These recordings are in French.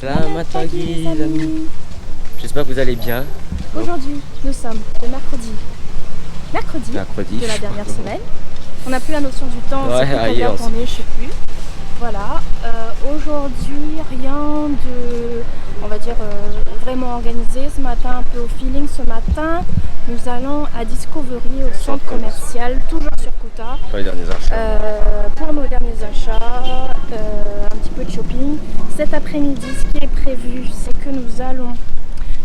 Selamat pagi les amis. J'espère que vous allez bien. Aujourd'hui, nous sommes le mercredi de la dernière semaine. On n'a plus la notion du temps, Ouais, c'est plus combien qu'on est, je sais plus. Voilà, aujourd'hui rien de, on va dire, vraiment organisé. Ce matin, un peu au feeling. Ce matin, nous allons à Discovery, au centre commercial, toujours sur Kuta, Pour les derniers achats. pour nos derniers achats, un petit peu de shopping. Cet après-midi, ce qui est prévu, c'est que nous allons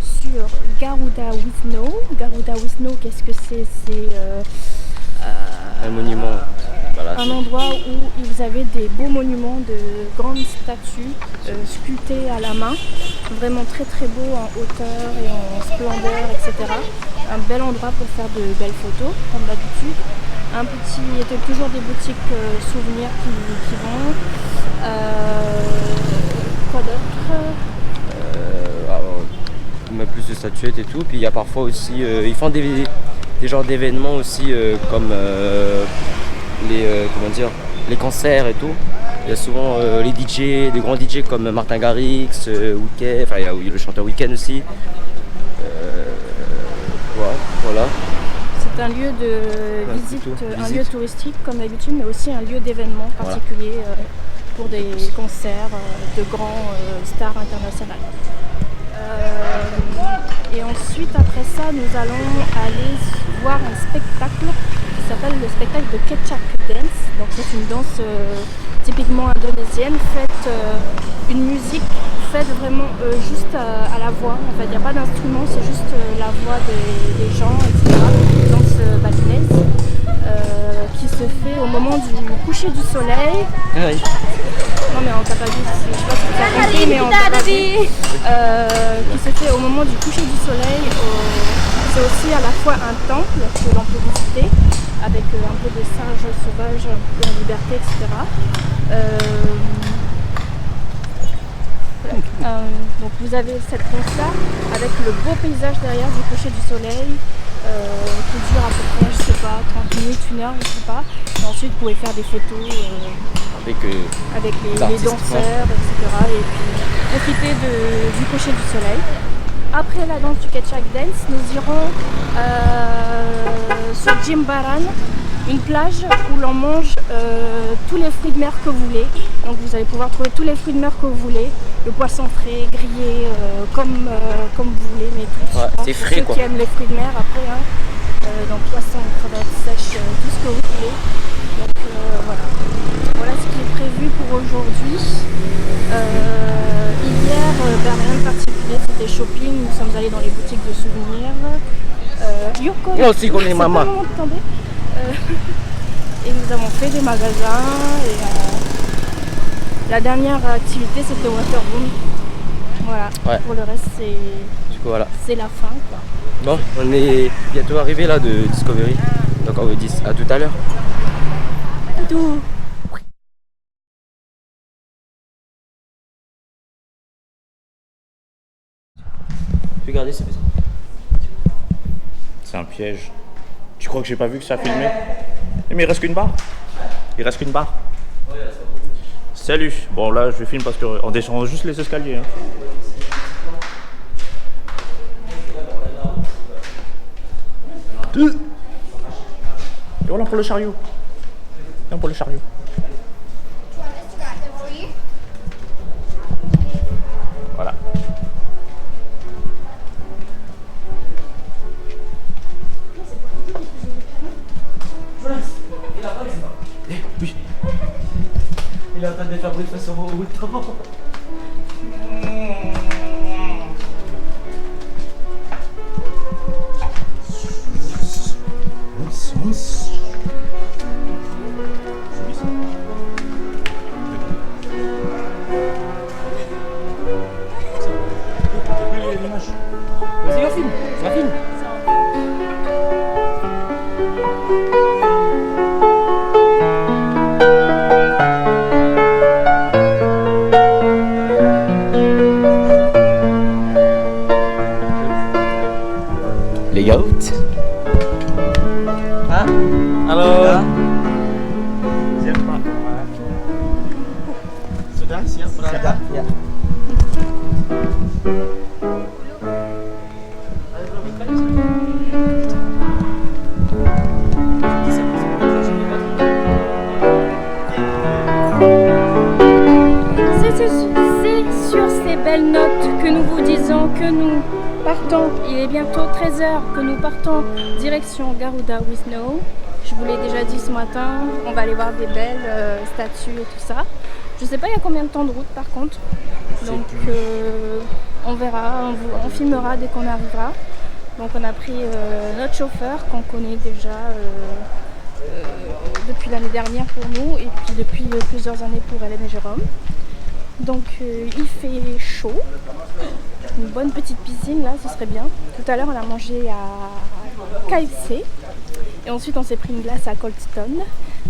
sur Garuda Wisno. Garuda Wisno, qu'est-ce que c'est? C'est un monument. Voilà, un endroit où vous avez des beaux monuments de grandes statues sculptées à la main, vraiment très très beau en hauteur et en splendeur, etc. Un bel endroit pour faire de belles photos, comme d'habitude. Il y a toujours des boutiques souvenirs qui vendent. Quoi d'autre? On met plus de statuettes et tout. Puis il y a parfois aussi, ils font des genres d'événements aussi comme les concerts et tout. Il y a souvent les DJ, des grands DJ comme Martin Garrix, Weekend, enfin il y a le chanteur Weekend aussi. Voilà. C'est un lieu de visite, un lieu touristique comme d'habitude, mais aussi un lieu d'événement particulier pour des concerts de grands stars internationales. Et ensuite, après ça, nous allons aller voir un spectacle qui s'appelle le spectacle de Kecak Dance. Donc c'est une danse typiquement indonésienne, une musique faite vraiment juste à la voix. En fait, il n'y a pas d'instrument, c'est juste la voix des gens, etc. Une danse balinaise qui se fait au moment du coucher du soleil. Oui. Non mais on t'a pas dit, je sais pas si tu as compris, mais on t'a pas dit. Qui se fait au moment du coucher du soleil. C'est aussi à la fois un temple que l'on peut visiter, avec un peu de singes sauvages, un peu en liberté, etc. Donc vous avez cette danse-là, avec le beau paysage derrière du coucher du soleil, qui dure à peu près, je sais pas, 30 minutes, 1 heure, je sais pas. Et ensuite vous pouvez faire des photos avec les danseurs, etc. Et puis profiter du coucher du soleil. Après la danse du Kecak Dance, nous irons sur Jimbaran, une plage où l'on mange tous les fruits de mer que vous voulez. Donc vous allez pouvoir trouver tous les fruits de mer que vous voulez, le poisson frais, grillé, comme vous voulez, mais tout. C'est frais ceux quoi. qui aiment les fruits de mer après, donc poisson, crevettes sèches, tout ce que vous voulez. Donc voilà. Voilà ce qui est prévu pour aujourd'hui. Hier, rien de particulier, c'était shopping. Nous sommes allés dans les boutiques de souvenirs. Yoko, aussi qu'on est maman. Et nous avons fait des magasins. Et, la dernière activité, c'était Waterboom. Voilà. Ouais. Pour le reste, c'est la fin, quoi. Bon, on est bientôt arrivé là de Discovery. Donc on vous dit à tout à l'heure. Tout. Regardez, c'est bizarre. C'est un piège. Tu crois que j'ai pas vu que ça a filmé? Mais il reste qu'une barre. Il reste qu'une barre. Salut. Bon là je filme parce qu'on descend juste les escaliers. Hein. Et voilà pour le chariot. Non pour le chariot. Voilà. Oui. Il est en train de faire bref sur au temps. Vas-y, on filme. On filme. Le yacht. Ah, Halo. Siap Pak. Sudah siap berangkat? ya. C'est sur ces belles notes que nous vous disons que nous partons. Il est bientôt 13h que nous partons direction Garuda with Snow. Je vous l'ai déjà dit ce matin, on va aller voir des belles statues et tout ça. Je sais pas il y a combien de temps de route par contre. Donc on verra, on filmera dès qu'on arrivera. Donc on a pris notre chauffeur qu'on connaît déjà depuis l'année dernière pour nous et puis depuis plusieurs années pour Hélène et Jérôme. Donc il fait chaud, une bonne petite piscine là, ce serait bien. Tout à l'heure on a mangé à KFC et ensuite on s'est pris une glace à Colston.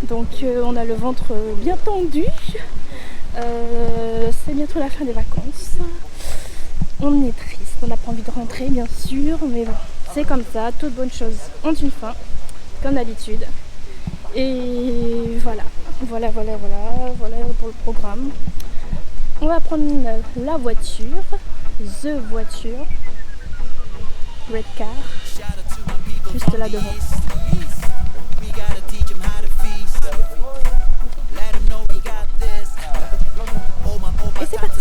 Donc on a le ventre bien tendu. C'est bientôt la fin des vacances. On est triste, on n'a pas envie de rentrer bien sûr, mais bon, c'est comme ça, toutes bonnes choses ont une fin, comme d'habitude. Et voilà pour le programme. On va prendre la voiture, the voiture, red car, juste là devant. Et c'est parti.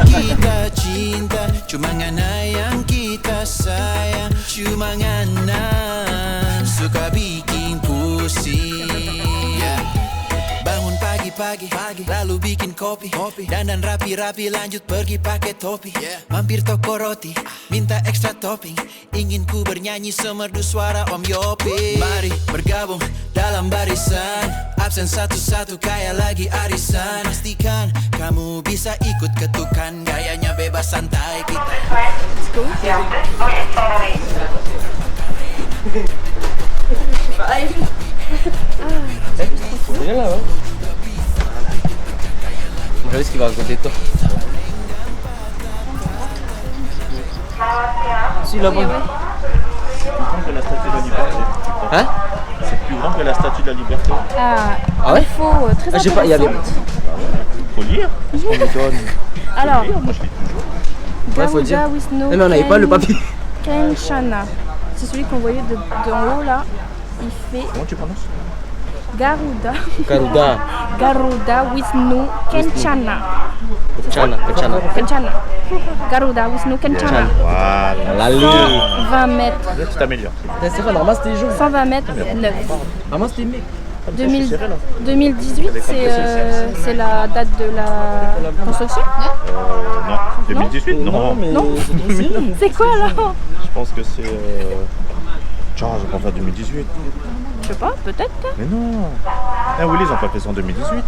Kita cinta, cuma ngana yang kita sayang, cuma ngana suka bikin pusing. Bangun pagi-pagi, lalu bikin kopi, dandan rapi-rapi lanjut pergi pakai topi. Mampir toko roti, minta ekstra topping, ingin ku bernyanyi semerdu suara Om Yopi. Mari bergabung dalam barisan, absen satu-satu kayak lagi arisan. Pastikan kamu bisa ikut ketukan, gayanya bebas santai kita. C'est bien là, hein. Regardez ce qu'il va raconter toi. Si, là-bas. C'est plus grand que la statue de la liberté. Hein? C'est plus grand que la statue de la liberté. Ah ouais? Info très J'ai pas, il y avait. intéressante. Faut lire. On m'étonne. Alors, Moi je lis toujours. Ouais, faut dire. Garuda with Snow Non, mais on n'avait pas le papier. Kenchana. C'est celui qu'on voyait d'en haut là. Il fait Comment tu prononces? Garuda. Garuda. Garuda with Snow Kenchana. Kenchana. Kenchana. Garuda with Snow Kenchana. Voilà. Allez. 120 mètres. Là tu t'améliores. Stéphane, ramasse tes jours. 120 mètres 9. Ramasse tes mecs. 2018, c'est la date de la construction. Non. 2018? Non. mais Non. C'est quoi là? Je pense que c'est. Genre, je vais pas faire 2018. Je sais pas, peut-être. Mais non. Eh Willy, ils ont pas fait ça en 2018.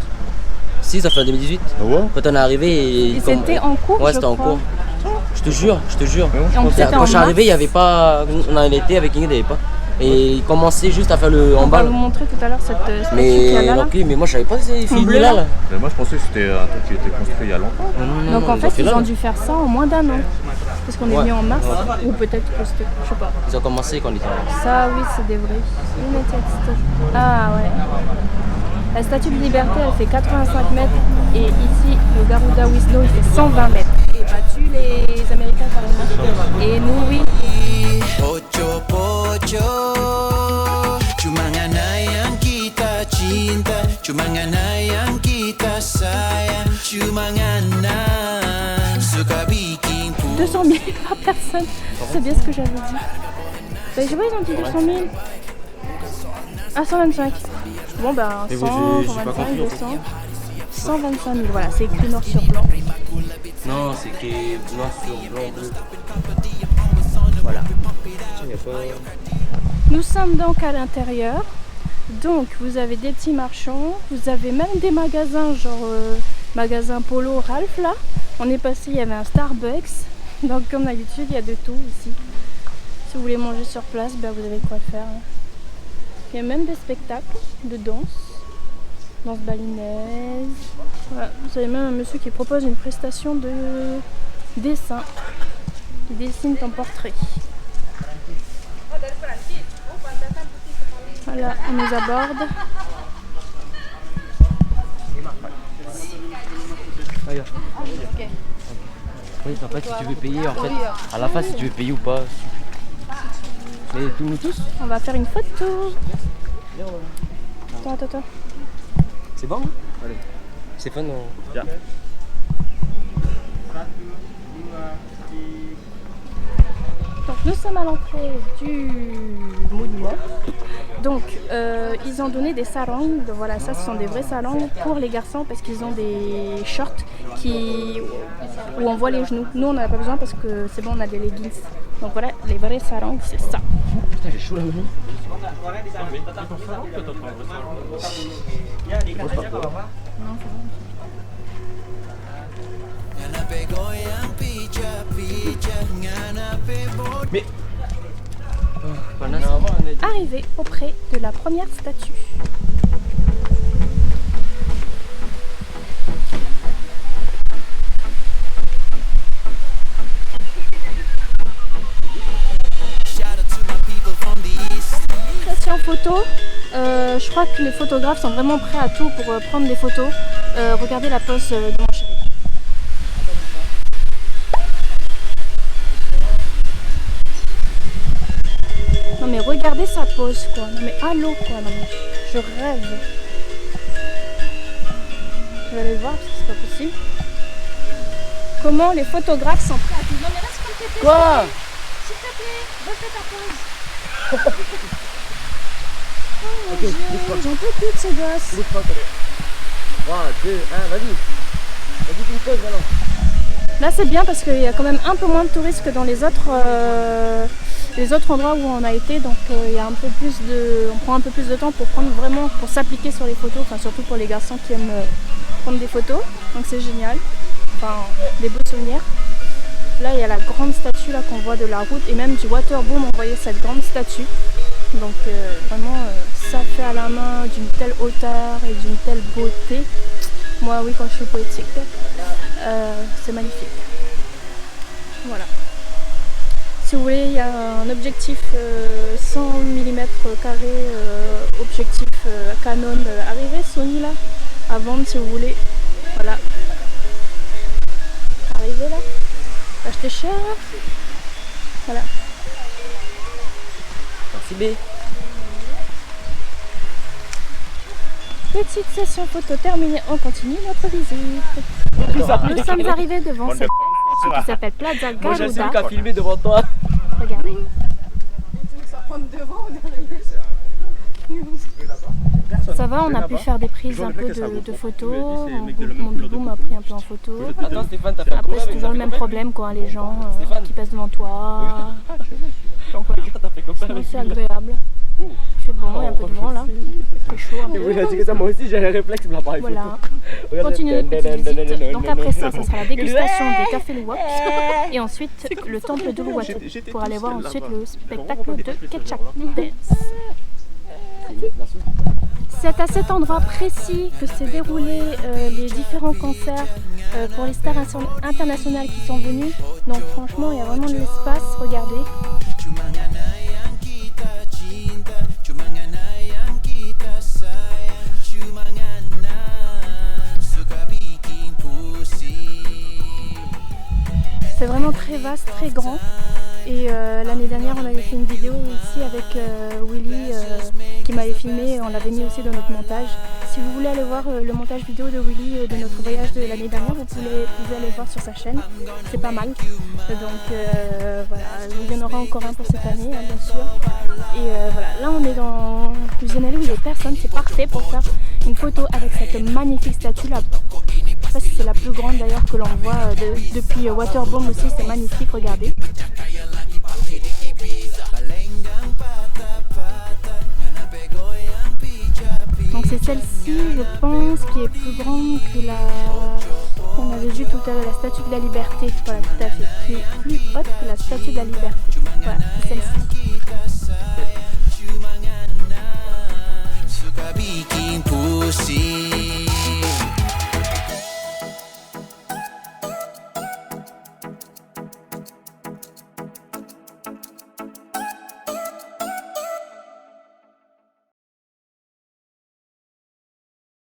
Si, ça fait en 2018. Ah ouais? Quand on est arrivé. Et c'était en cours. Ouais, je c'était en crois. cours. Je te jure. Et on était Quand en je suis arrivé, il mars. n'y avait pas. On en était avec Ingrid, il n'y avait pas. Et il commençait juste à faire le On en va bas. vous montrer tout à l'heure cette statue qu'il y a Mais là. ok, mais moi je savais pas que c'était fini bleu, là. là. Mais moi je pensais que c'était un truc qui était construit il y a longtemps. Non, Donc en fait, ils ont dû faire ça en moins d'un an. Parce qu'on est Ouais. venu en mars. Ou peut-être que c'était. Je sais pas. Ils ont commencé quand on était en Ça, oui, c'est des vrais. United States. Ah ouais. La statue de liberté, elle fait 85 mètres. Et ici, le Garuda with Snow, il fait 120 mètres. Et battu les Américains carrément. Et nous, oui. Pocho pocho, cuma ngana yang kita cinta, cuma ngana yang kita sayang, cuma ngana suka bikin 200 000 par personne. C'est bien ce que j'avais dit. Bah, je sais pas, ils ont dit 200 000. Ah, 125. Bon, ben, 100, Mais vous, j'ai pas 125, compris, en fait. 200. 125 000, voilà, c'est écrit noir sur blanc. Non, c'est écrit noir sur blanc bleu. Voilà. Y a pas... Nous sommes donc à l'intérieur. Donc, vous avez des petits marchands. Vous avez même des magasins, genre magasin Polo, Ralph, là. On est passé, il y avait un Starbucks. Donc, comme d'habitude, il y a de tout ici. Si vous voulez manger sur place, ben, vous avez quoi faire. Il y a même des spectacles de danse balinaise. Voilà. Vous avez même un monsieur qui propose une prestation de dessin. Il dessine ton portrait. Voilà, on nous aborde. Oui, en fait, si tu veux payer, en fait, à la fin, si tu veux payer ou pas. Mais nous tous. On va faire une photo. Attends. C'est bon? Allez. C'est fun, non? Bien. Donc nous sommes à l'entrée du monument. Donc ils ont donné des sarongs. Voilà, ça ce sont des vrais sarongs pour les garçons parce qu'ils ont des shorts où on voit les genoux. Nous on n'en a pas besoin parce que c'est bon, on a des leggings. Donc voilà, les vrais sarongs c'est ça. Putain, j'ai chaud la main. Mais Arrivé auprès de la première statue. Session photo. Je crois que les photographes sont vraiment prêts à tout pour prendre des photos. Regardez la pose de mon chéri. Non mais regardez sa pose quoi, non mais allô quoi, non mais je rêve. Je vais aller voir parce que c'est pas possible. Comment les photographes sont prêts à tout. Non mais reste comme t'étais. quoi? S'il te plaît, refais ta pose. Oh mon Dieu, j'en peux plus de ces gosses. 3, 2, 1, vas-y. Vas-y, fais une pause maintenant. Là c'est bien parce qu'il y a quand même un peu moins de touristes que dans les autres endroits où on a été, donc il y a un peu plus on prend un peu plus de temps pour s'appliquer sur les photos, enfin surtout pour les garçons qui aiment prendre des photos, donc c'est génial, enfin des beaux souvenirs. Là il y a la grande statue là qu'on voit de la route et même du Waterboom, on voyait cette grande statue, donc vraiment ça fait à la main d'une telle hauteur et d'une telle beauté. Moi oui, quand je suis poétique, c'est magnifique. Voilà. Si vous voulez, il y a un objectif 100 mm carré, objectif Canon arrivé, Sony là, à vendre si vous voulez. Voilà. Arrivé là, acheter cher. Voilà. Merci B. Petite session photo terminée, on continue notre visite. Nous sommes arrivés devant cette statue qui s'appelle Plaza Moi j'ai celui qui Garuda. a filmé devant toi. Regardez. Ça va, on a pu faire des prises un peu de photos. Mon bibou m'a pris un peu en photo. Attends Stéphane, t'as fait un Après c'est avec toujours le même problème quoi, les gens qui passent devant toi. Donc voilà, T'as fait copain sinon avec c'est agréable. Il fait bon, il y a un peu de vent là. Il fait chaud un peu. Oui, c'est que ça, moi aussi j'ai un réflexe pour l'appareil photo. Voilà. Continue notre petite visite. Donc après ça, ça sera la dégustation des cafés Luwak et ensuite le temple de Uluwatu pour aller voir ensuite le spectacle de Ketchup Dance. C'est à cet endroit précis que s'est déroulé les différents concerts pour les stars internationales qui sont venues. Donc franchement, il y a vraiment de l'espace, regardez. C'est vraiment très vaste, très grand. Et l'année dernière, on avait fait une vidéo ici avec Willy qui m'avait filmé et on l'avait mis aussi dans notre montage. Si vous voulez aller voir le montage vidéo de Willy de notre voyage de l'année dernière, vous pouvez aller voir sur sa chaîne. C'est pas mal. Donc voilà, il y en aura encore un pour cette année, hein, bien sûr. Et voilà, là on est dans une allée où il n'y a personne. C'est parfait pour faire une photo avec cette magnifique statue là. Je sais pas si c'est la plus grande d'ailleurs que l'on voit depuis Waterboom aussi, c'est magnifique, regardez. Donc c'est celle-ci, je pense, qui est plus grande que la qu'on avait vue tout à l'heure, la statue de la liberté. Voilà, tout à fait, qui est plus haute que la statue de la liberté. Voilà, c'est celle-ci. Suka bikin pusing